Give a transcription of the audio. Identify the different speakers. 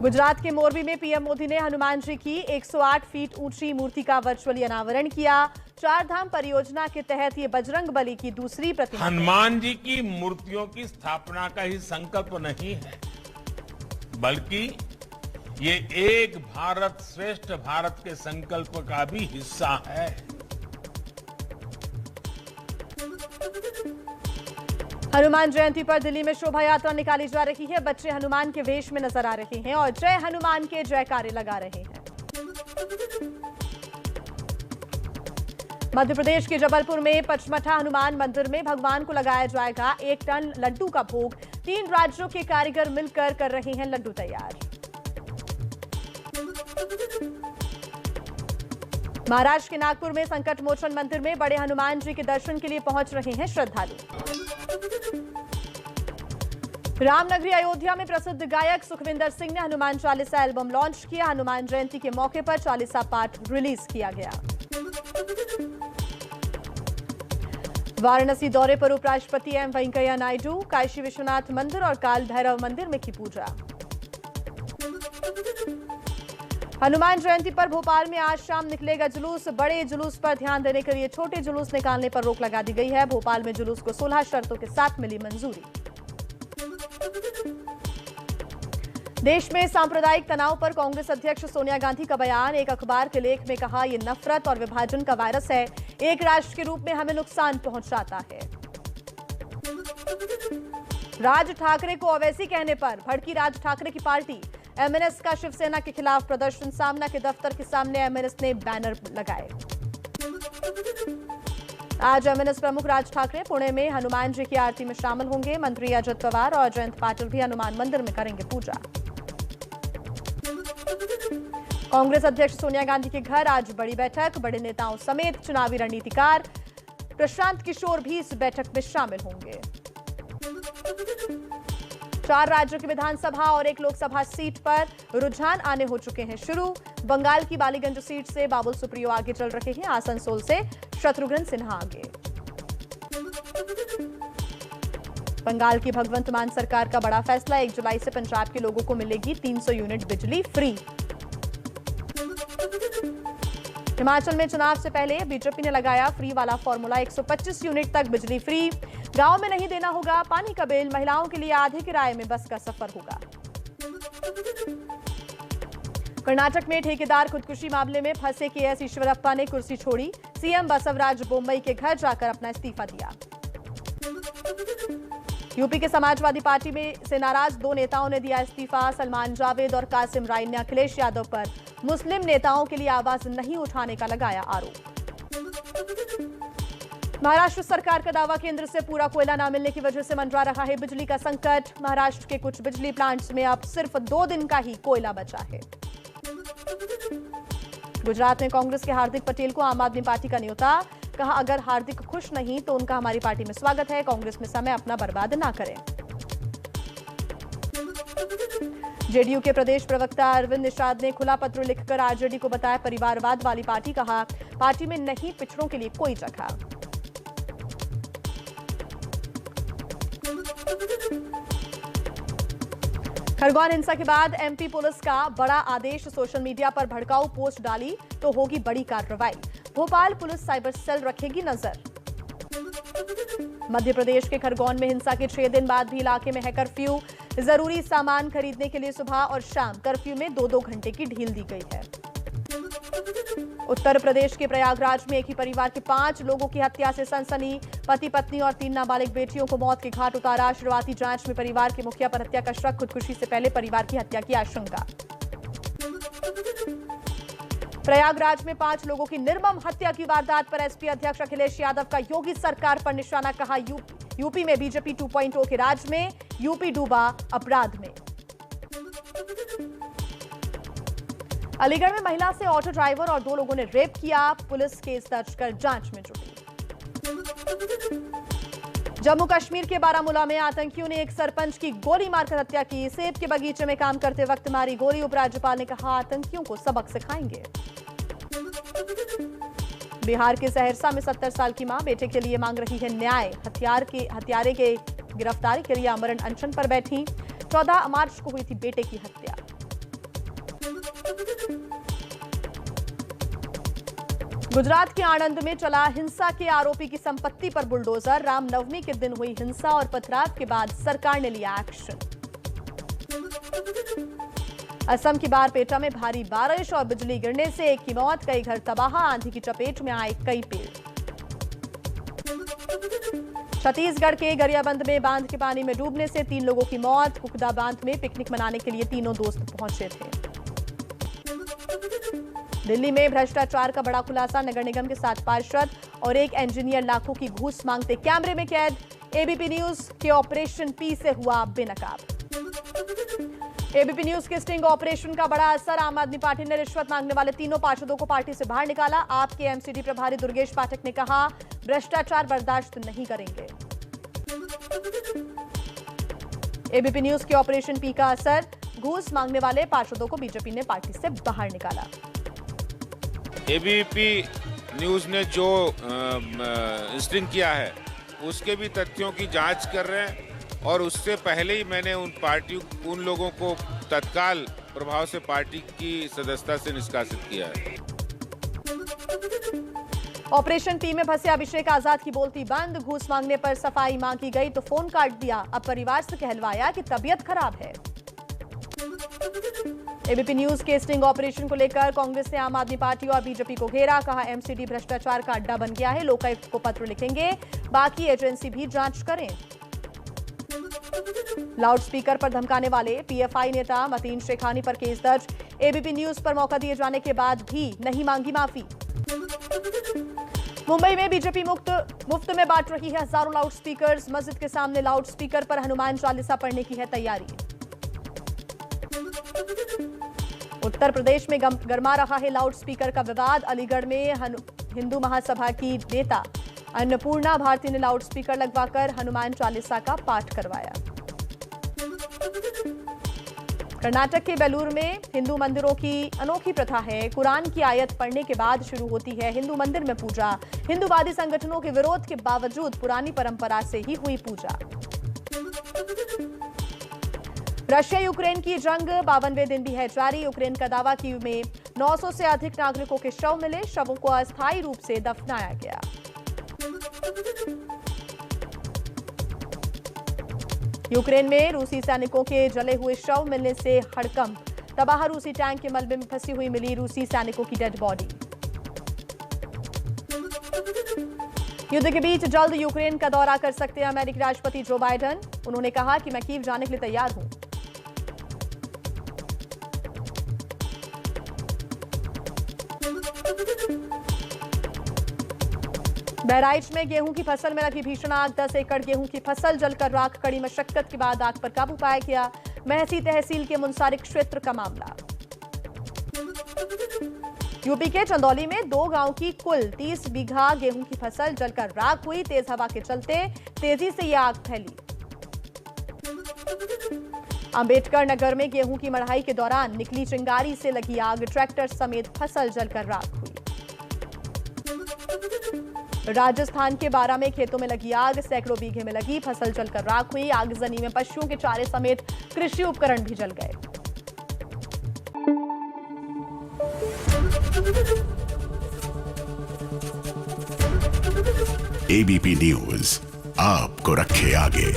Speaker 1: गुजरात के मोरबी में पीएम मोदी ने हनुमान जी की 108 फीट ऊंची मूर्ति का वर्चुअली अनावरण किया। चारधाम परियोजना के तहत ये बजरंग बली की दूसरी प्रतिमा।
Speaker 2: हनुमान जी की मूर्तियों की स्थापना का ही संकल्प नहीं है, बल्कि ये एक भारत श्रेष्ठ भारत के संकल्प का भी हिस्सा है।
Speaker 1: हनुमान जयंती पर दिल्ली में शोभा यात्रा निकाली जा रही है। बच्चे हनुमान के वेश में नजर आ रहे हैं और जय हनुमान के जयकारे लगा रहे हैं। मध्य प्रदेश के जबलपुर में पचमढ़ा हनुमान मंदिर में भगवान को लगाया जाएगा 1 टन लड्डू का भोग। 3 राज्यों के कारीगर मिलकर कर रहे हैं लड्डू तैयार। महाराष्ट्र के नागपुर में संकट मोचन मंदिर में बड़े हनुमान जी के दर्शन के लिए पहुंच रहे हैं श्रद्धालु। रामनगरी अयोध्या में प्रसिद्ध गायक सुखविंदर सिंह ने हनुमान चालीसा एल्बम लॉन्च किया। हनुमान जयंती के मौके पर चालीसा पाठ रिलीज किया गया। वाराणसी दौरे पर उपराष्ट्रपति एम वेंकैया नायडू, काशी विश्वनाथ मंदिर और काल भैरव मंदिर में की पूजा। हनुमान जयंती पर भोपाल में आज शाम निकलेगा जुलूस। बड़े जुलूस पर ध्यान देने के लिए छोटे जुलूस निकालने पर रोक लगा दी गई है। भोपाल में जुलूस को 16 शर्तों के साथ मिली मंजूरी। देश में सांप्रदायिक तनाव पर कांग्रेस अध्यक्ष सोनिया गांधी का बयान। एक अखबार के लेख में कहा, यह नफरत और विभाजन का वायरस है। एक राष्ट्र के रूप में हमें नुकसान पहुंचाता है। राज ठाकरे को अवैसी कहने पर भड़की राज ठाकरे की पार्टी। एमएनएस का शिवसेना के खिलाफ प्रदर्शन। सामना के दफ्तर के सामने एमएनएस ने बैनर लगाए। आज एमएनएस प्रमुख राज ठाकरे पुणे में हनुमान जी की आरती में शामिल होंगे। मंत्री अजित पवार और जयंत पाटिल भी हनुमान मंदिर में करेंगे पूजा। कांग्रेस अध्यक्ष सोनिया गांधी के घर आज बड़ी बैठक। बड़े नेताओं समेत चुनावी रणनीतिकार प्रशांत किशोर भी इस बैठक में शामिल होंगे। 4 राज्यों की विधानसभा और 1 लोकसभा सीट पर रुझान आने हो चुके हैं शुरू। बंगाल की बालीगंज सीट से बाबुल सुप्रियो आगे चल रहे हैं। आसनसोल से शत्रुघ्न सिन्हा आगे। बंगाल की भगवंत मान सरकार का बड़ा फैसला। 1 जुलाई से पंजाब के लोगों को मिलेगी 300 यूनिट बिजली फ्री। हिमाचल में चुनाव से पहले बीजेपी ने लगाया फ्री वाला फॉर्मूला। 125 यूनिट तक बिजली फ्री। गांव में नहीं देना होगा पानी का बिल। महिलाओं के लिए आधे किराए में बस का सफर होगा। कर्नाटक में ठेकेदार खुदकुशी मामले में फंसे केएस ईश्वरप्पा ने कुर्सी छोड़ी। सीएम बसवराज बोम्मई के घर जाकर अपना इस्तीफा दिया। यूपी के समाजवादी पार्टी में से नाराज 2 नेताओं ने दिया इस्तीफा। सलमान जावेद और कासिम राय ने अखिलेश यादव पर मुस्लिम नेताओं के लिए आवाज नहीं उठाने का लगाया आरोप। महाराष्ट्र सरकार का दावा, केंद्र से पूरा कोयला न मिलने की वजह से मंडरा रहा है बिजली का संकट। महाराष्ट्र के कुछ बिजली प्लांट्स में अब सिर्फ 2 दिन का ही कोयला बचा है। गुजरात में कांग्रेस के हार्दिक पटेल को आम आदमी पार्टी का न्योता। कहा, अगर हार्दिक खुश नहीं तो उनका हमारी पार्टी में स्वागत है। कांग्रेस में समय अपना बर्बाद ना करें। जेडीयू के प्रदेश प्रवक्ता अरविंद निषाद ने खुला पत्र लिखकर आरजेडी को बताया परिवारवाद वाली पार्टी। कहा, पार्टी में नहीं पिछड़ों के लिए कोई जगह। खरगोन हिंसा के बाद एमपी पुलिस का बड़ा आदेश। सोशल मीडिया पर भड़काऊ पोस्ट डाली तो होगी बड़ी कार्रवाई। भोपाल पुलिस साइबर सेल रखेगी नजर। मध्य प्रदेश के खरगोन में हिंसा के 6 दिन बाद भी इलाके में है कर्फ्यू। जरूरी सामान खरीदने के लिए सुबह और शाम कर्फ्यू में 2-2 घंटे की ढील दी गई है। उत्तर प्रदेश के प्रयागराज में एक ही परिवार के 5 लोगों की हत्या से सनसनी। पति पत्नी और 3 नाबालिग बेटियों को मौत के घाट उतारा। शुरुआती जांच में परिवार के मुखिया पर हत्या का शक। खुदकुशी से पहले परिवार की हत्या की आशंका। प्रयागराज में 5 लोगों की निर्मम हत्या की वारदात पर एसपी अध्यक्ष अखिलेश यादव का योगी सरकार पर निशाना। कहा, यूपी में बीजेपी 2.0 के राज में यूपी डूबा अपराध में। अलीगढ़ में महिला से ऑटो ड्राइवर और 2 लोगों ने रेप किया। पुलिस केस दर्ज कर जांच में जुटी। जम्मू कश्मीर के बारामूला में आतंकियों ने एक सरपंच की गोली मारकर हत्या की। सेब के बगीचे में काम करते वक्त मारी गोली। उपराज्यपाल ने कहा, आतंकियों को सबक सिखाएंगे। बिहार के सहरसा में 70 साल की मां बेटे के लिए मांग रही है न्याय। हत्यारे के गिरफ्तारी के लिए आमरण अनशन पर बैठी। 14 मार्च को हुई थी बेटे की हत्या। गुजरात के आणंद में चला हिंसा के आरोपी की संपत्ति पर बुलडोजर। रामनवमी के दिन हुई हिंसा और पथराव के बाद सरकार ने लिया एक्शन। असम की बारपेटा में भारी बारिश और बिजली गिरने से एक की मौत, कई घर तबाह। आंधी की चपेट में आए कई पेड़। छत्तीसगढ़ के गरियाबंद में बांध के पानी में डूबने से 3 लोगों की मौत। कुकदा बांध में पिकनिक मनाने के लिए तीनों दोस्त पहुंचे थे। दिल्ली में भ्रष्टाचार का बड़ा खुलासा। नगर निगम के 7 पार्षद और एक इंजीनियर लाखों की घूस मांगते कैमरे में कैद। एबीपी न्यूज के ऑपरेशन पी से हुआ बेनकाब। एबीपी न्यूज के स्टिंग ऑपरेशन का बड़ा असर। आम आदमी पार्टी ने रिश्वत मांगने वाले तीनों पार्षदों को पार्टी से बाहर निकाला। आप के एमसीडी प्रभारी दुर्गेश पाठक ने कहा, भ्रष्टाचार बर्दाश्त नहीं करेंगे। एबीपी न्यूज के ऑपरेशन पी का असर। घूस मांगने वाले पार्षदों को बीजेपी ने पार्टी से बाहर निकाला।
Speaker 3: एबीपी न्यूज ने जो स्टिंग किया है उसके भी तथ्यों की जांच कर रहे हैं और उससे पहले ही मैंने उन लोगों को तत्काल प्रभाव से पार्टी की सदस्यता से निष्कासित किया है।
Speaker 1: ऑपरेशन पी में फंसे अभिषेक आजाद की बोलती बंद। घूस मांगने पर सफाई मांगी गई तो फोन काट दिया। अब परिवार से कहलवाया कि तबीयत खराब है। एबीपी न्यूज के स्टिंग ऑपरेशन को लेकर कांग्रेस ने आम आदमी पार्टी और बीजेपी को घेरा। कहा, एमसीडी भ्रष्टाचार का अड्डा बन गया है। लोकायुक्त को पत्र लिखेंगे, बाकी एजेंसी भी जांच करें। लाउडस्पीकर पर धमकाने वाले पीएफआई नेता मतीन शेखानी पर केस दर्ज। एबीपी न्यूज पर मौका दिए जाने के बाद भी नहीं मांगी माफी। मुंबई में बीजेपी मुफ्त में बांट रही है हजारों लाउडस्पीकर्स। मस्जिद के सामने लाउडस्पीकर पर हनुमान चालीसा पढ़ने की है तैयारी। उत्तर प्रदेश में गरमा रहा है लाउडस्पीकर का विवाद। अलीगढ़ में हिंदू महासभा की नेता अन्नपूर्णा भारती ने लाउडस्पीकर लगवाकर हनुमान चालीसा का पाठ करवाया। कर्नाटक के बेलूर में हिंदू मंदिरों की अनोखी प्रथा है। कुरान की आयत पढ़ने के बाद शुरू होती है हिंदू मंदिर में पूजा। हिंदूवादी संगठनों के विरोध के बावजूद पुरानी परंपरा से ही हुई पूजा। रशिया यूक्रेन की जंग 52वें दिन भी है जारी। यूक्रेन का दावा कि में 900 से अधिक नागरिकों के शव मिले। शवों को अस्थायी रूप से दफनाया गया। यूक्रेन में रूसी सैनिकों के जले हुए शव मिलने से हड़कंप। तबाह रूसी टैंक के मलबे में फंसी हुई मिली रूसी सैनिकों की डेड बॉडी। युद्ध के बीच जल्द यूक्रेन का दौरा कर सकते हैं अमेरिकी राष्ट्रपति जो बाइडेन। उन्होंने कहा कि मैं कीव जाने के लिए तैयार हूं। बहराइच में गेहूं की फसल में लगी भीषण आग। 10 एकड़ गेहूं की फसल जलकर राख। कड़ी मशक्कत के बाद आग पर काबू पाया गया। महसी तहसील के मुनसारिक क्षेत्र का मामला। यूपी के चंदौली में 2 गांव की कुल 30 बीघा गेहूं की फसल जलकर राख हुई। तेज हवा के चलते तेजी से यह आग फैली। अंबेडकर नगर में गेहूं की मढ़ाई के दौरान निकली चिंगारी से लगी आग। ट्रैक्टर समेत फसल जलकर राख हुई। राजस्थान के बारां में खेतों में लगी आग। सैकड़ों बीघे में लगी फसल जलकर राख हुई। आगजनी में पशुओं के चारे समेत कृषि उपकरण भी जल गए।
Speaker 4: एबीपी न्यूज आपको रखे आगे।